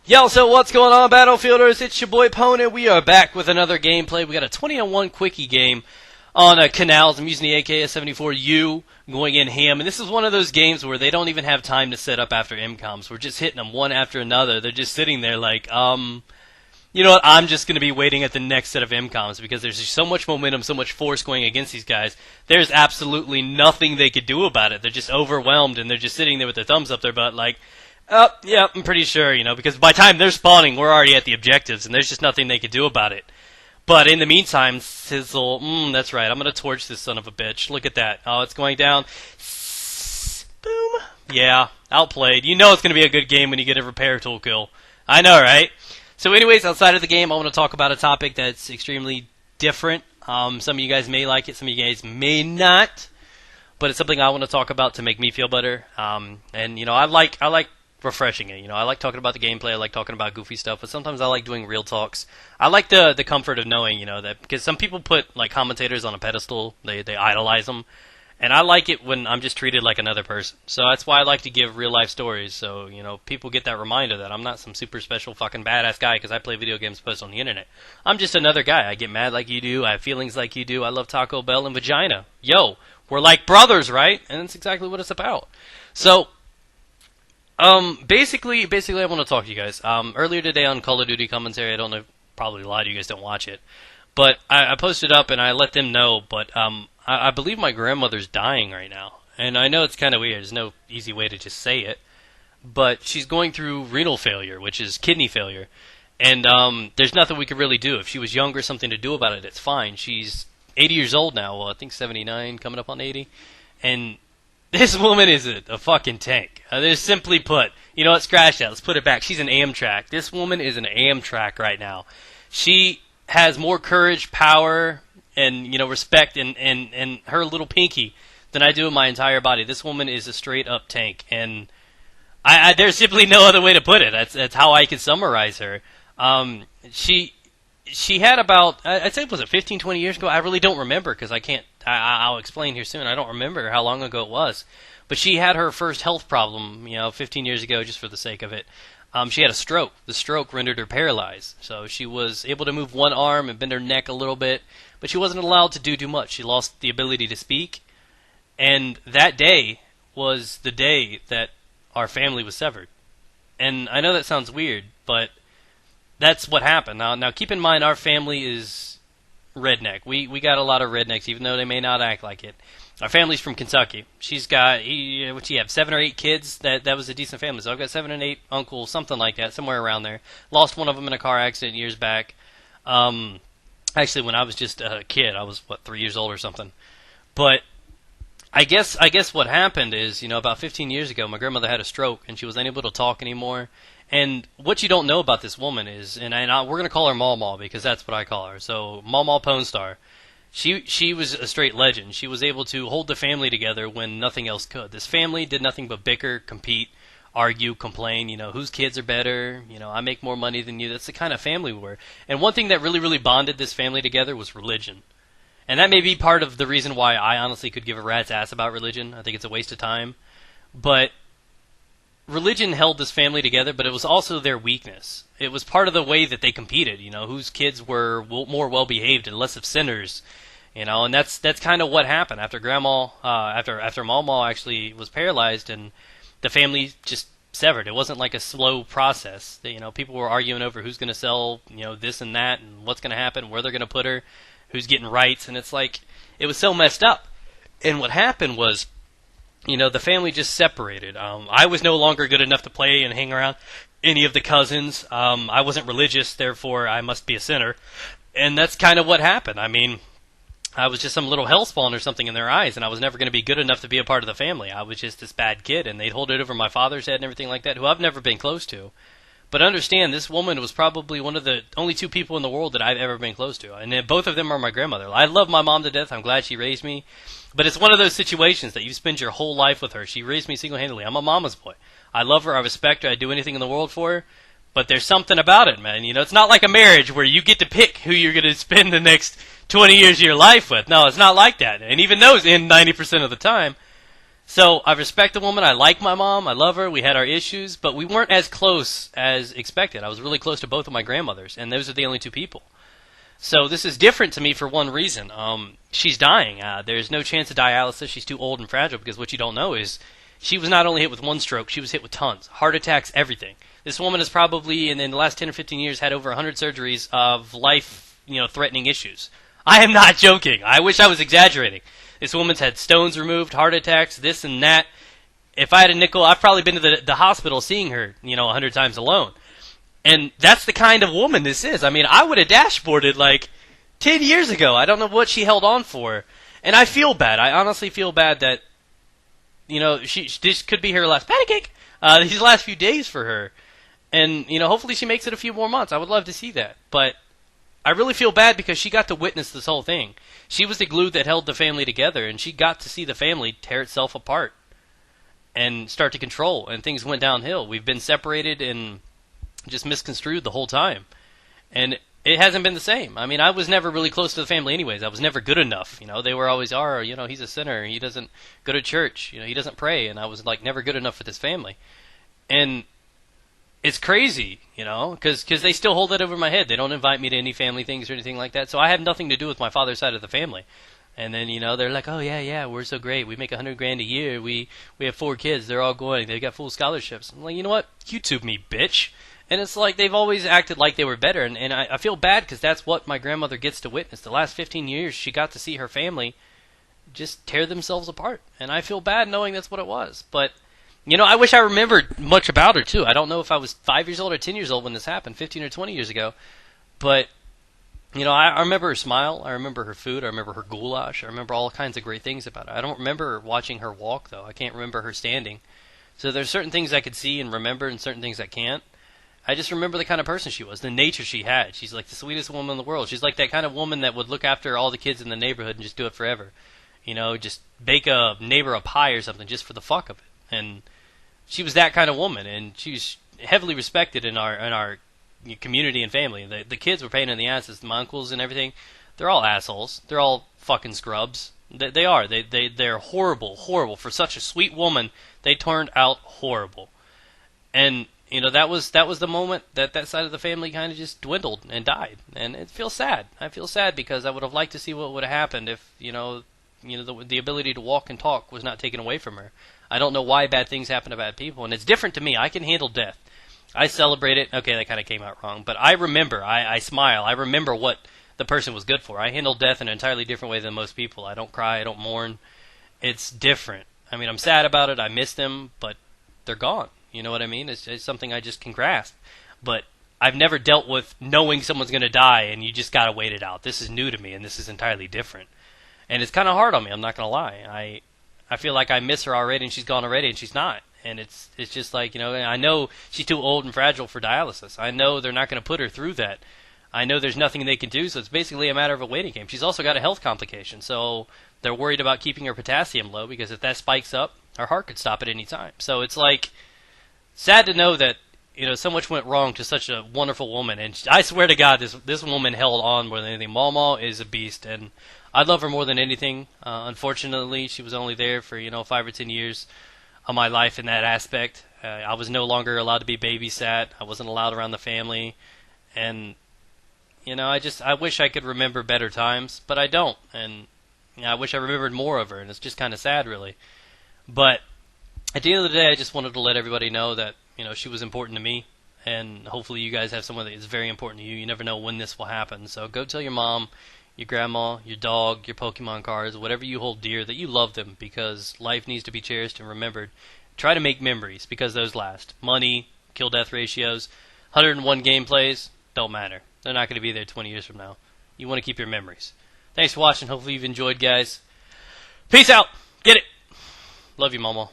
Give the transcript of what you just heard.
Yo, so what's going on, Battlefielders? It's your boy Pona. We are back with another gameplay. We got a 20-on-1 quickie game on Canals. I'm using the AKS-74U, going in ham. And this is one of those games where they don't even have time to set up after MCOMs. We're just hitting them one after another. They're just sitting there like, you know what, I'm just going to be waiting at the next set of MCOMs because there's just so much momentum, so much force going against these guys. There's absolutely nothing they could do about it. They're just overwhelmed, and they're just sitting there with their thumbs up their butt like, oh, yeah, I'm pretty sure, because by the time they're spawning, we're already at the objectives, and there's just nothing they could do about it. But in the meantime, Sizzle, that's right, I'm going to torch this son of a bitch. Look at that. Oh, it's going down. Boom. Yeah, outplayed. You know it's going to be a good game when you get a repair tool kill. I know, right? So anyways, outside of the game, I want to talk about a topic that's extremely different. Some of you guys may like it, some of you guys may not. But it's something I want to talk about to make me feel better. And, I like refreshing it. I like talking about the gameplay. I like talking about goofy stuff, but sometimes I like doing real talks. I like the comfort of knowing, that because some people put like commentators on a pedestal, they idolize them, and I like it when I'm just treated like another person. So that's why I like to give real life stories. So people get that reminder that I'm not some super special fucking badass guy because I play video games post on the internet. I'm just another guy. I get mad like you do. I have feelings like you do. I love Taco Bell and vagina. Yo, we're like brothers, right? And that's exactly what it's about. So. Basically, I want to talk to you guys. Earlier today on Call of Duty commentary, I don't know, probably a lot of you guys don't watch it, but I posted up and I let them know, but, I believe my grandmother's dying right now, and I know it's kind of weird, there's no easy way to just say it, but she's going through renal failure, which is kidney failure, and, there's nothing we could really do. If she was younger, something to do about it, it's fine. She's 80 years old now, well, I think 79, coming up on 80, and this woman is a fucking tank. There's simply put. You know what? Scratch that. Let's put it back. She's an Amtrac. This woman is an Amtrac right now. She has more courage, power, and respect in her little pinky than I do in my entire body. This woman is a straight up tank, and there's simply no other way to put it. That's how I can summarize her. She had about, I'd say, was it 15, 20 years ago? I really don't remember because I can't, I'll explain here soon. I don't remember how long ago it was. But she had her first health problem, 15 years ago, just for the sake of it. She had a stroke. The stroke rendered her paralyzed. So she was able to move one arm and bend her neck a little bit, but she wasn't allowed to do too much. She lost the ability to speak. And that day was the day that our family was severed. And I know that sounds weird, but that's what happened. Now keep in mind, our family is redneck. We got a lot of rednecks, even though they may not act like it. Our family's from Kentucky. She's got, what she have, 7 or 8 kids? That was a decent family. So I've got 7 and 8 uncles, something like that, somewhere around there. Lost one of them in a car accident years back. Actually, when I was just a kid, I was, 3 years old or something. But I guess what happened is, about 15 years ago, my grandmother had a stroke, and she wasn't able to talk anymore. And what you don't know about this woman is, and we're going to call her MawMaw because that's what I call her. So, MawMaw Pwnstar. She was a straight legend. She was able to hold the family together when nothing else could. This family did nothing but bicker, compete, argue, complain, whose kids are better, I make more money than you. That's the kind of family we were. And one thing that really, really bonded this family together was religion. And that may be part of the reason why I honestly could give a rat's ass about religion. I think it's a waste of time. But religion held this family together, but it was also their weakness. It was part of the way that they competed, whose kids were more well-behaved and less of sinners, and that's kind of what happened after after MawMaw actually was paralyzed and the family just severed. It wasn't like a slow process. People were arguing over who's going to sell, this and that, and what's going to happen, where they're going to put her, who's getting rights, and it's like, it was so messed up. And what happened was, the family just separated. I was no longer good enough to play and hang around any of the cousins. I wasn't religious, therefore I must be a sinner. And that's kind of what happened. I mean, I was just some little hellspawn or something in their eyes, and I was never going to be good enough to be a part of the family. I was just this bad kid, and they'd hold it over my father's head and everything like that, who I've never been close to. But understand, this woman was probably one of the only 2 people in the world that I've ever been close to. And both of them are my grandmother. I love my mom to death. I'm glad she raised me. But it's one of those situations that you spend your whole life with her. She raised me single-handedly. I'm a mama's boy. I love her. I respect her. I'd do anything in the world for her. But there's something about it, man. It's not like a marriage where you get to pick who you're going to spend the next 20 years of your life with. No, it's not like that. And even those end 90% of the time. So I respect the woman. I like my mom. I love her. We had our issues, but we weren't as close as expected. I was really close to both of my grandmothers, and those are the only two people. So this is different to me for one reason. She's dying. There's no chance of dialysis. She's too old and fragile, because what you don't know is she was not only hit with one stroke, she was hit with tons. Heart attacks, everything. This woman has probably, in the last 10 or 15 years, had over 100 surgeries of life-threatening issues. I am not joking. I wish I was exaggerating. This woman's had stones removed, heart attacks, this and that. If I had a nickel, I've probably been to the hospital seeing her, 100 times alone. And that's the kind of woman this is. I mean, I would have dashboarded like 10 years ago. I don't know what she held on for. And I feel bad. I honestly feel bad that, this could be her last pancake, these last few days for her. And, hopefully she makes it a few more months. I would love to see that. But I really feel bad because she got to witness this whole thing. She was the glue that held the family together, and she got to see the family tear itself apart and start to control, and things went downhill. We've been separated and just misconstrued the whole time. And it hasn't been the same. I mean, I was never really close to the family anyways. I was never good enough. They were always, he's a sinner. He doesn't go to church. He doesn't pray. And I was, never good enough for this family. And it's crazy, because they still hold that over my head. They don't invite me to any family things or anything like that. So I have nothing to do with my father's side of the family. And then, they're like, oh, yeah, we're so great. We make $100,000 a year. We have 4 kids. They're all going. They got full scholarships. I'm like, you know what? YouTube me, bitch. And it's like they've always acted like they were better. And I feel bad because that's what my grandmother gets to witness. The last 15 years, she got to see her family just tear themselves apart. And I feel bad knowing that's what it was. But I wish I remembered much about her, too. I don't know if I was 5 years old or 10 years old when this happened, 15 or 20 years ago. But, I remember her smile. I remember her food. I remember her goulash. I remember all kinds of great things about her. I don't remember watching her walk, though. I can't remember her standing. So there's certain things I could see and remember and certain things I can't. I just remember the kind of person she was, the nature she had. She's like the sweetest woman in the world. She's like that kind of woman that would look after all the kids in the neighborhood and just do it forever. Just bake a neighbor a pie or something just for the fuck of it. And she was that kind of woman, and she was heavily respected in our community and family. The kids were pain in the asses. My uncles and everything, they're all assholes. They're all fucking scrubs. They are. They're horrible, horrible. For such a sweet woman, they turned out horrible. And that was the moment that side of the family kind of just dwindled and died, and it feels sad. I feel sad because I would have liked to see what would have happened if the ability to walk and talk was not taken away from her. I don't know why bad things happen to bad people, and it's different to me. I can handle death. I celebrate it. Okay, that kind of came out wrong, but I remember. I smile. I remember what the person was good for. I handle death in an entirely different way than most people. I don't cry. I don't mourn. It's different. I mean, I'm sad about it. I miss them, but they're gone. You know what I mean? It's something I just can grasp. But I've never dealt with knowing someone's going to die and you just got to wait it out. This is new to me, and this is entirely different. And it's kind of hard on me, I'm not going to lie. I feel like I miss her already and she's gone already and she's not. And it's just like, I know she's too old and fragile for dialysis. I know they're not going to put her through that. I know there's nothing they can do, so it's basically a matter of a waiting game. She's also got a health complication, so they're worried about keeping her potassium low because if that spikes up, her heart could stop at any time. So it's like sad to know that so much went wrong to such a wonderful woman, and I swear to God, this woman held on more than anything. MawMaw is a beast, and I love her more than anything. Unfortunately, she was only there for 5 or 10 years of my life in that aspect. I was no longer allowed to be babysat. I wasn't allowed around the family, and I wish I could remember better times, but I don't, and I wish I remembered more of her, and it's just kind of sad, really. But at the end of the day, I just wanted to let everybody know that she was important to me, and hopefully you guys have someone that is very important to you. You never know when this will happen, so go tell your mom, your grandma, your dog, your Pokemon cards, whatever you hold dear, that you love them, because life needs to be cherished and remembered. Try to make memories, because those last. Money, kill-death ratios, 101 gameplays, don't matter. They're not going to be there 20 years from now. You want to keep your memories. Thanks for watching. Hopefully you've enjoyed, guys. Peace out. Get it. Love you, MawMaw.